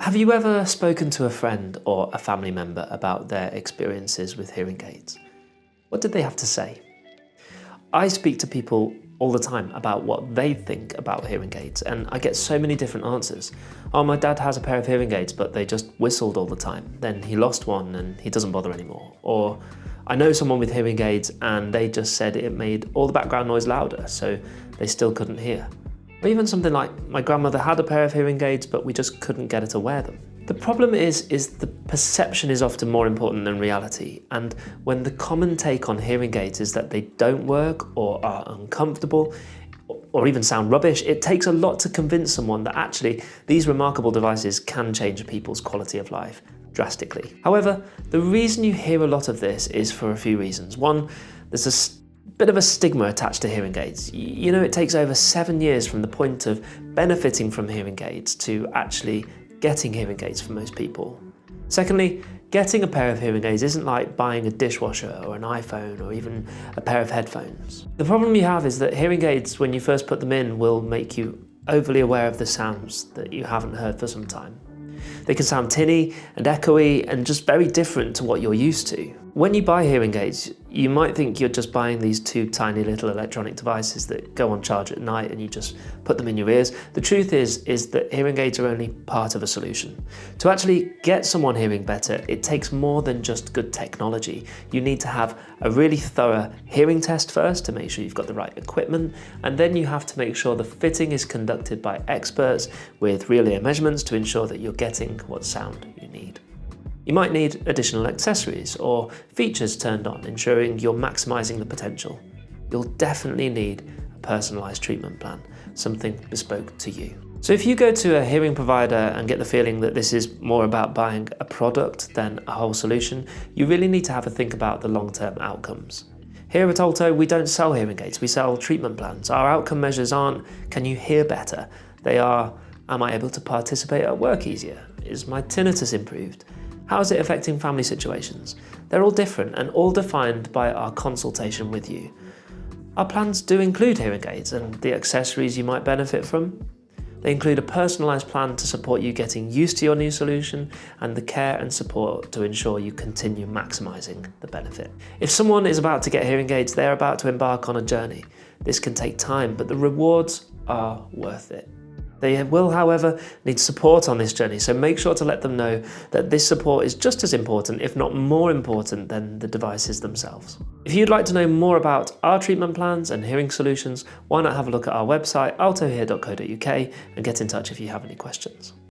Have you ever spoken to a friend or a family member about their experiences with hearing aids? What did they have to say? I speak to people all the time about what they think about hearing aids, and I get so many different answers. Oh, my dad has a pair of hearing aids, but they just whistled all the time. Then he lost one and he doesn't bother anymore. Or I know someone with hearing aids and they just said it made all the background noise louder, so they still couldn't hear. Or even something like, my grandmother had a pair of hearing aids, but we just couldn't get her to wear them. The problem is the perception is often more important than reality, and when the common take on hearing aids is that they don't work or are uncomfortable or even sound rubbish, it takes a lot to convince someone that actually these remarkable devices can change people's quality of life drastically. However, the reason you hear a lot of this is for a few reasons. One, there's a bit of a stigma attached to hearing aids. You know, it takes over 7 years from the point of benefiting from hearing aids to actually getting hearing aids for most people. Secondly, getting a pair of hearing aids isn't like buying a dishwasher or an iPhone or even a pair of headphones. The problem you have is that hearing aids, when you first put them in, will make you overly aware of the sounds that you haven't heard for some time. They can sound tinny and echoey and just very different to what you're used to. When you buy hearing aids, you might think you're just buying these two tiny little electronic devices that go on charge at night and you just put them in your ears. The truth is that hearing aids are only part of a solution. To actually get someone hearing better, it takes more than just good technology. You need to have a really thorough hearing test first to make sure you've got the right equipment, and then you have to make sure the fitting is conducted by experts with real ear measurements to ensure that you're getting what sound you need. You might need additional accessories or features turned on, ensuring you're maximising the potential. You'll definitely need a personalised treatment plan, something bespoke to you. So if you go to a hearing provider and get the feeling that this is more about buying a product than a whole solution, you really need to have a think about the long-term outcomes. Here at Alto, we don't sell hearing aids, we sell treatment plans. Our outcome measures aren't, can you hear better? They are, am I able to participate at work easier? Is my tinnitus improved? How is it affecting family situations? They're all different and all defined by our consultation with you. Our plans do include hearing aids and the accessories you might benefit from. They include a personalised plan to support you getting used to your new solution and the care and support to ensure you continue maximising the benefit. If someone is about to get hearing aids, they're about to embark on a journey. This can take time, but the rewards are worth it. They will, however, need support on this journey, so make sure to let them know that this support is just as important, if not more important, than the devices themselves. If you'd like to know more about our treatment plans and hearing solutions, why not have a look at our website, altohear.co.uk, and get in touch if you have any questions.